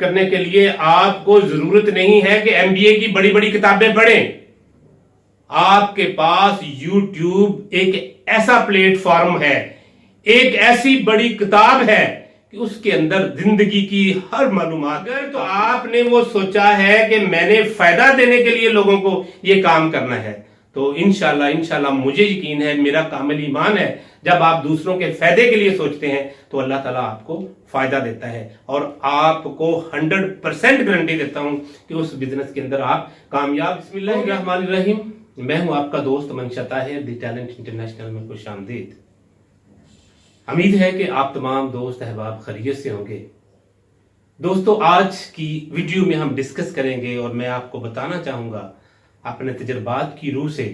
करने के लिए आपको जरूरत नहीं है कि एमबीए की बड़ी बड़ी किताबें पढ़ें। आपके पास YouTube एक ऐसा प्लेटफॉर्म है, एक ऐसी बड़ी किताब है कि उसके अंदर जिंदगी की हर मालूमात। अगर तो आपने वो सोचा है कि मैंने फायदा देने के लिए लोगों को ये काम करना है, तो इंशाल्लाह मुझे यकीन है, मेरा कामिल ईमान है, जब आप दूसरों के फायदे के लिए सोचते हैं तो अल्लाह ताला आपको फायदा देता है। और आपको 100% गारंटी देता हूं कि उस बिजनेस के अंदर आप कामयाब। बिस्मिल्लाहिर्रहमानिर्रहीम। मैं हूं आपका दोस्त मंशा ताहिर, द टैलेंट इंटरनेशनल में खुश आमदीद। उम्मीद है कि आप तमाम दोस्त अहबाब खैरियत से होंगे। दोस्तों, आज की वीडियो में हम डिस्कस करेंगे और मैं आपको बताना चाहूंगा अपने तजुर्बात की रूह से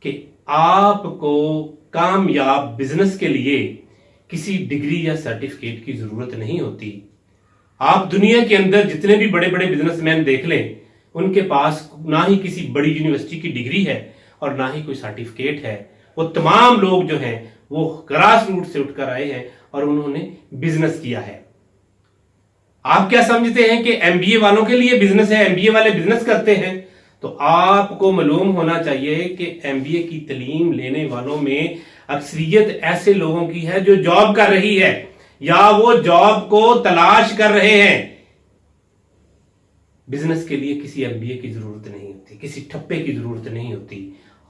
कि आपको कामयाब बिजनेस के लिए किसी डिग्री या सर्टिफिकेट की जरूरत नहीं होती। आप दुनिया के अंदर जितने भी बड़े बड़े बिजनेसमैन देख लें, उनके पास ना ही किसी बड़ी यूनिवर्सिटी की डिग्री है और ना ही कोई सर्टिफिकेट है। वो तमाम लोग जो हैं वो ग्रास रूट से उठकर आए हैं और उन्होंने बिजनेस किया है। आप क्या समझते हैं कि एमबीए वालों के लिए बिजनेस है, एमबीए वाले बिजनेस करते हैं? तो आपको मालूम होना चाहिए कि एमबीए की तालीम लेने वालों में अक्सरियत ऐसे लोगों की है जो जॉब कर रही है या वो जॉब को तलाश कर रहे हैं। बिजनेस के लिए किसी एमबीए की जरूरत नहीं होती, किसी ठप्पे की जरूरत नहीं होती।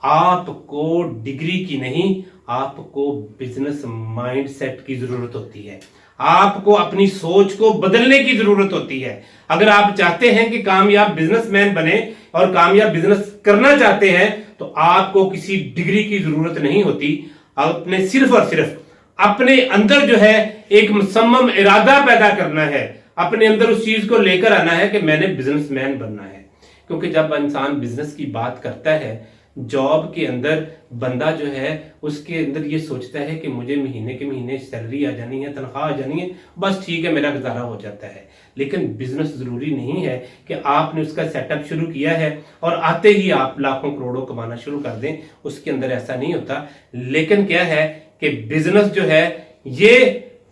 आपको डिग्री की नहीं, आपको बिजनेस माइंडसेट की जरूरत होती है। आपको अपनी सोच को बदलने की जरूरत होती है। अगर आप चाहते हैं कि कामयाब बिजनेसमैन बने और कामयाब बिजनेस करना चाहते हैं तो आपको किसी डिग्री की जरूरत नहीं होती। अपने सिर्फ और सिर्फ अपने अंदर जो है एक मुसम्मम इरादा पैदा करना है, अपने अंदर उस चीज को लेकर आना है कि मैंने बिजनेसमैन बनना है। क्योंकि जब इंसान बिजनेस की बात करता है, जॉब के अंदर बंदा जो है उसके अंदर ये सोचता है कि मुझे महीने के महीने सैलरी आ जानी है, तनख्वाह आ जानी है, बस ठीक है, मेरा गुजारा हो जाता है। लेकिन बिजनेस जरूरी नहीं है कि आपने उसका सेटअप शुरू किया है और आते ही आप लाखों करोड़ों कमाना शुरू कर दें। उसके अंदर ऐसा नहीं होता। लेकिन क्या है कि बिजनेस जो है ये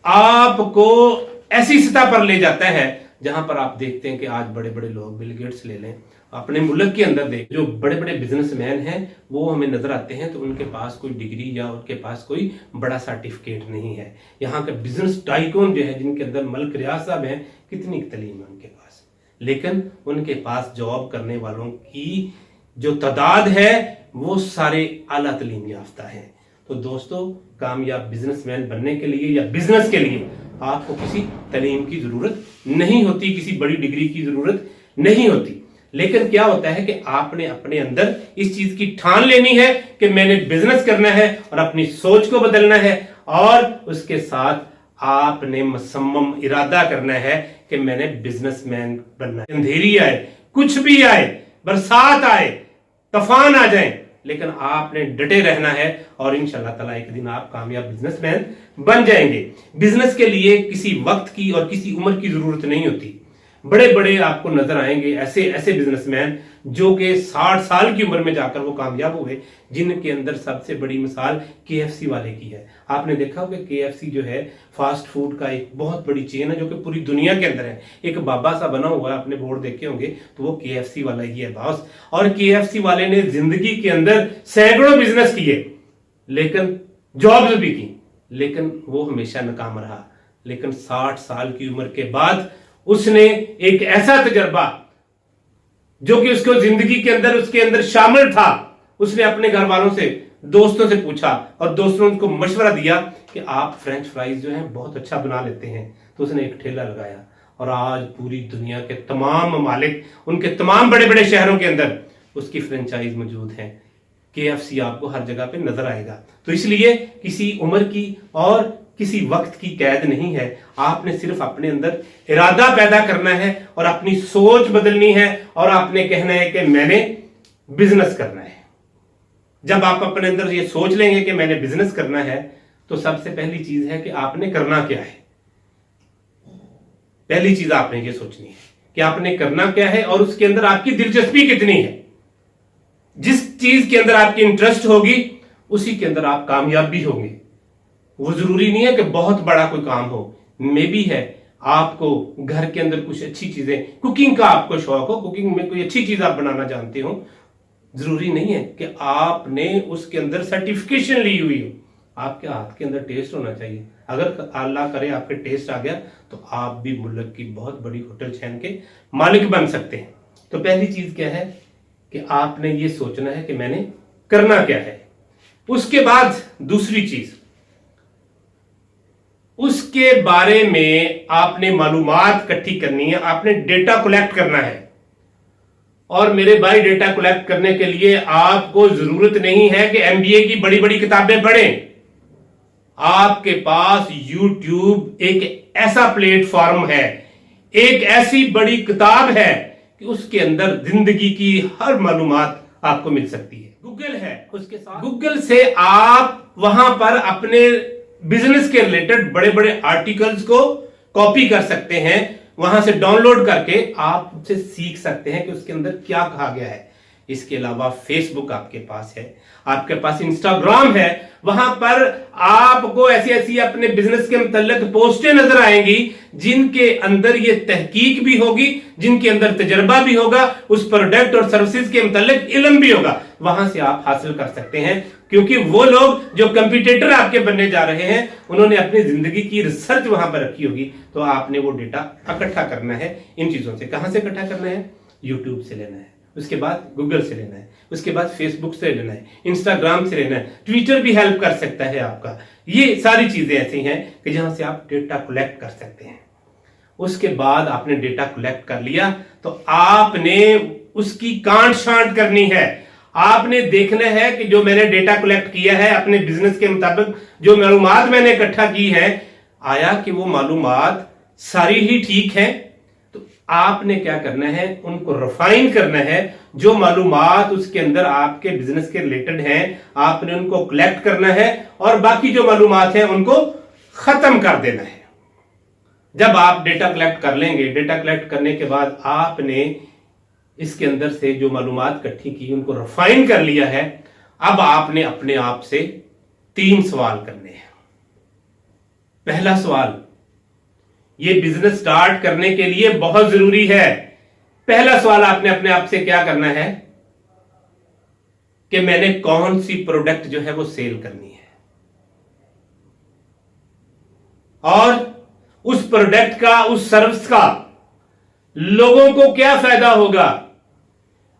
आपको ऐसी सतह पर ले जाता है जहां पर आप देखते हैं कि आज बड़े बड़े लोग, बिल गेट्स ले लें, अपने मुल्क के अंदर देख, जो बड़े बड़े बिजनेसमैन हैं वो हमें नजर आते हैं तो उनके पास कोई डिग्री या उनके पास कोई बड़ा सर्टिफिकेट नहीं है। यहाँ के बिजनेस टाइकून जो है, जिनके अंदर मलिक रियाज साहब हैं, कितनी तालीम है उनके पास, लेकिन उनके पास जॉब करने वालों की जो तादाद है वो सारे आला तालीम याफ्ता है। तो दोस्तों, कामयाब बिजनेसमैन बनने के लिए या बिजनेस के लिए आपको किसी तालीम की जरूरत नहीं होती, किसी बड़ी डिग्री की जरूरत नहीं होती। लेकिन क्या होता है कि आपने अपने अंदर इस चीज की ठान लेनी है कि मैंने बिजनेस करना है और अपनी सोच को बदलना है, और उसके साथ आपने मुसम्मम इरादा करना है कि मैंने बिजनेसमैन बनना है। अंधेरी आए, कुछ भी आए, बरसात आए, तूफान आ जाए, लेकिन आपने डटे रहना है और इंशाल्लाह ताला एक दिन आप कामयाब बिजनेसमैन बन जाएंगे। बिजनेस के लिए किसी वक्त की और किसी उम्र की जरूरत नहीं होती। बड़े बड़े आपको नजर आएंगे ऐसे ऐसे बिजनेसमैन जो कि 60 साल की उम्र में जाकर वो कामयाब हुए, जिनके अंदर सबसे बड़ी मिसाल केएफसी वाले की है। आपने देखा होगा केएफसी जो है फास्ट फूड का एक बहुत बड़ी चेन है जो कि पूरी दुनिया के अंदर है। एक बाबा सा बना हुआ है, आपने बोर्ड देखे होंगे, तो वो केएफसी वाला ही है बॉस। और केएफसी वाले ने जिंदगी के अंदर सैकड़ों बिजनेस किए, लेकिन जॉब्स भी की, लेकिन वो हमेशा नाकाम रहा। लेकिन 60 साल की उम्र के बाद उसने एक ऐसा तजर्बा जो कि उसको जिंदगी के अंदर उसके अंदर शामिल था, उसने अपने घर वालों से, दोस्तों से पूछा और दोस्तों ने उनको मशवरा दिया कि आप फ्रेंच फ्राइज जो हैं बहुत अच्छा बना लेते हैं। तो उसने एक ठेला लगाया और आज पूरी दुनिया के तमाम ममालिक, उनके तमाम बड़े बड़े शहरों के अंदर उसकी फ्रेंचाइज मौजूद है। केएफसी आपको हर जगह पे नजर आएगा। तो इसलिए किसी उम्र की और किसी वक्त की कैद नहीं है। आपने सिर्फ अपने अंदर इरादा पैदा करना है और अपनी सोच बदलनी है और आपने कहना है कि मैंने बिजनेस करना है। जब आप अपने अंदर ये सोच लेंगे कि मैंने बिजनेस करना है, तो सबसे पहली चीज है कि आपने करना क्या है। पहली चीज आपने ये सोचनी है कि आपने करना क्या है और उसके अंदर आपकी दिलचस्पी कितनी है। जिस चीज के अंदर आपकी इंटरेस्ट होगी उसी के अंदर आप कामयाब भी होंगे। वो जरूरी नहीं है कि बहुत बड़ा कोई काम हो, मे भी है आपको घर के अंदर कुछ अच्छी चीजें, कुकिंग का आपको शौक हो, कुकिंग में कोई अच्छी चीज आप बनाना जानते हो, जरूरी नहीं है कि आपने उसके अंदर सर्टिफिकेशन ली हुई हो, आपके हाथ के अंदर टेस्ट होना चाहिए। अगर अल्लाह करे आपके टेस्ट आ गया तो आप भी मुल्क की बहुत बड़ी होटल चेन के मालिक बन सकते हैं। तो पहली चीज क्या है कि आपने ये सोचना है कि मैंने करना क्या है। उसके बाद दूसरी चीज, उसके बारे में आपने मालूमात इकट्ठी करनी है, आपने डेटा कलेक्ट करना है। और मेरे भाई, डेटा कलेक्ट करने के लिए आपको जरूरत नहीं है कि एमबीए की बड़ी बड़ी किताबें पढ़ें। आपके पास YouTube एक ऐसा प्लेटफॉर्म है, एक ऐसी बड़ी किताब है कि उसके अंदर जिंदगी की हर मालूमात आपको मिल सकती है। गूगल है, उसके साथ गूगल से आप वहां पर अपने बिजनेस के रिलेटेड बड़े बड़े आर्टिकल्स को कॉपी कर सकते हैं, वहां से डाउनलोड करके आप उससे सीख सकते हैं कि उसके अंदर क्या कहा गया है। इसके अलावा फेसबुक आपके पास है, आपके पास इंस्टाग्राम है, वहां पर आपको ऐसी ऐसी अपने बिजनेस के मुतल्लिक पोस्टें नजर आएंगी जिनके अंदर ये तहकीक भी होगी, जिनके अंदर तजर्बा भी होगा, उस प्रोडक्ट और सर्विसेज के मुतल्लिक इल्म भी होगा। वहां से आप हासिल कर सकते हैं, क्योंकि वो लोग जो कंपटीटर आपके बनने जा रहे हैं उन्होंने अपनी जिंदगी की रिसर्च वहां पर रखी होगी। तो आपने वो डेटा इकट्ठा करना है इन चीजों से। कहां से इकट्ठा करना है? यूट्यूब से लेना है, उसके बाद गूगल से लेना है, उसके बाद फेसबुक से लेना है, इंस्टाग्राम से लेना है, ट्विटर भी हेल्प कर सकता है आपका। ये सारी चीजें ऐसी हैं कि जहां से आप डेटा कलेक्ट कर सकते हैं। उसके बाद आपने डेटा कलेक्ट कर लिया तो आपने उसकी कांट छांट करनी है। आपने देखना है कि जो मैंने डेटा कलेक्ट किया है अपने बिजनेस के मुताबिक, जो मालूमात मैंने इकट्ठा की है, आया कि वो मालूमात सारी ही ठीक है। तो आपने क्या करना है, उनको रिफाइन करना है। जो मालूमात उसके अंदर आपके बिजनेस के रिलेटेड हैं आपने उनको कलेक्ट करना है और बाकी जो मालूमात हैं उनको खत्म कर देना है। जब आप डेटा कलेक्ट कर लेंगे, डेटा कलेक्ट करने के बाद आपने इसके अंदर से जो मालूमात इकट्ठी की उनको रिफाइन कर लिया है, अब आपने अपने आप से 3 सवाल करने हैं। पहला सवाल, ये बिजनेस स्टार्ट करने के लिए बहुत जरूरी है। पहला सवाल आपने अपने आप से क्या करना है कि मैंने कौन सी प्रोडक्ट जो है वो सेल करनी है और उस प्रोडक्ट का, उस सर्विस का लोगों को क्या फायदा होगा।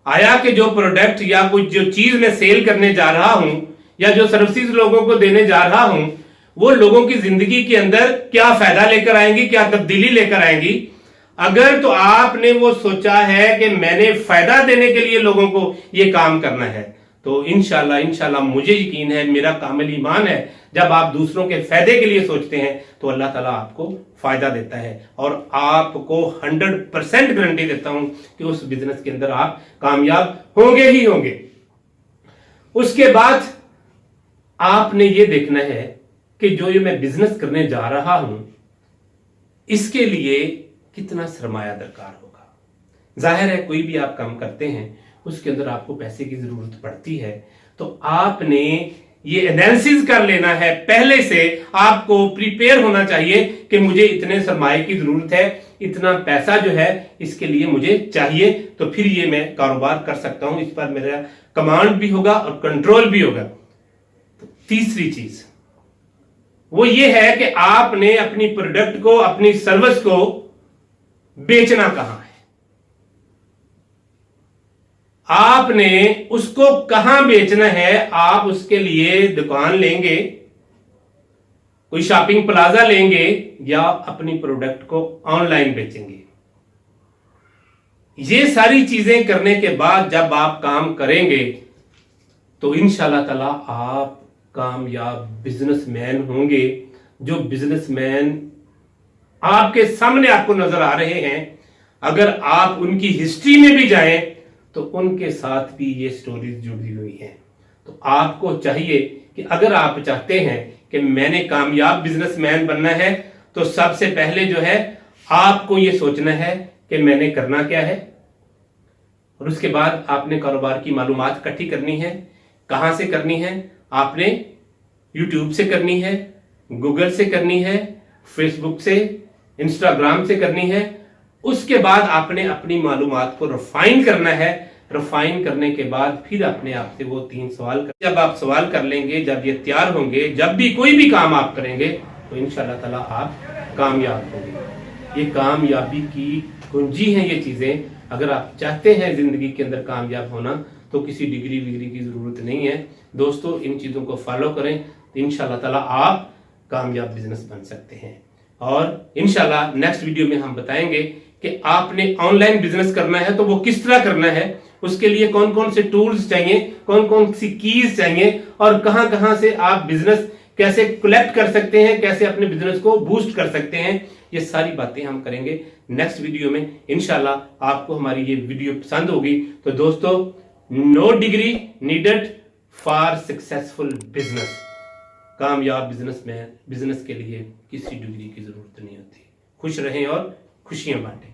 आया कि जो प्रोडक्ट या कुछ जो चीज मैं सेल करने जा रहा हूं या जो सर्विसेज लोगों को देने जा रहा हूं वो लोगों की जिंदगी के अंदर क्या फायदा लेकर आएंगी, क्या तब्दीली लेकर आएंगी। अगर तो आपने वो सोचा है कि मैंने फायदा देने के लिए लोगों को ये काम करना है, तो इंशाल्लाह मुझे यकीन है, मेरा कामिल ईमान है, जब आप दूसरों के फायदे के लिए सोचते हैं तो अल्लाह ताला आपको फायदा देता है और आपको 100% गारंटी देता हूं कि उस बिजनेस के अंदर आप कामयाब होंगे ही होंगे। उसके बाद आपने ये देखना है कि जो ये मैं बिजनेस करने जा रहा हूं इसके लिए कितना सरमाया दरकार होगा। जाहिर है कोई भी आप काम करते हैं उसके अंदर आपको पैसे की जरूरत पड़ती है, तो आपने ये एनालिसिस कर लेना है, पहले से आपको प्रिपेयर होना चाहिए कि मुझे इतने सरमाए की जरूरत है, इतना पैसा जो है इसके लिए मुझे चाहिए, तो फिर ये मैं कारोबार कर सकता हूं, इस पर मेरा कमांड भी होगा और कंट्रोल भी होगा। तो तीसरी चीज वो ये है कि आपने अपनी प्रोडक्ट को, अपनी सर्विस को बेचना कहां है, आपने उसको कहां बेचना है। आप उसके लिए दुकान लेंगे, कोई शॉपिंग प्लाजा लेंगे या अपनी प्रोडक्ट को ऑनलाइन बेचेंगे। ये सारी चीजें करने के बाद जब आप काम करेंगे तो इंशाल्लाह ताला आप कामयाब बिजनेसमैन होंगे। जो बिजनेसमैन आपके सामने आपको नजर आ रहे हैं, अगर आप उनकी हिस्ट्री में भी जाएं तो उनके साथ भी ये स्टोरीज जुड़ी हुई हैं। तो आपको चाहिए कि अगर आप चाहते हैं कि मैंने कामयाब बिजनेसमैन बनना है तो सबसे पहले जो है आपको ये सोचना है कि मैंने करना क्या है, और उसके बाद आपने कारोबार की मालूमात इकट्ठी करनी है। कहां से करनी है? आपने YouTube से करनी है, गूगल से करनी है, फेसबुक से, इंस्टाग्राम से करनी है। उसके बाद आपने अपनी मालूमात को रिफाइन करना है। रिफाइन करने के बाद फिर अपने आप से वो 3 सवाल जब आप सवाल कर लेंगे, जब ये तैयार होंगे, जब भी कोई भी काम आप करेंगे तो इंशाल्लाह ताला आप कामयाब होंगे। ये कामयाबी की कुंजी है ये चीजें। अगर आप चाहते हैं जिंदगी के अंदर कामयाब होना तो किसी डिग्री विग्री की जरूरत नहीं है दोस्तों। इन चीजों को फॉलो करें, इंशाल्लाह ताला आप कामयाब बिजनेस बन सकते हैं। और इंशाल्लाह नेक्स्ट वीडियो में हम बताएंगे कि आपने ऑनलाइन बिजनेस करना है तो वो किस तरह करना है, उसके लिए कौन कौन से टूल्स चाहिए, कौन कौन सी कीज चाहिए और कहां कहां से आप बिजनेस कैसे कलेक्ट कर सकते हैं, कैसे अपने बिजनेस को बूस्ट कर सकते हैं। ये सारी बातें हम करेंगे नेक्स्ट वीडियो में इंशाल्लाह। आपको हमारी ये वीडियो पसंद होगी तो दोस्तों, no degree needed for successful business. कामयाब बिजनेस के लिए किसी डिग्री की जरूरत नहीं होती। खुश रहें और खुशियां बांटें।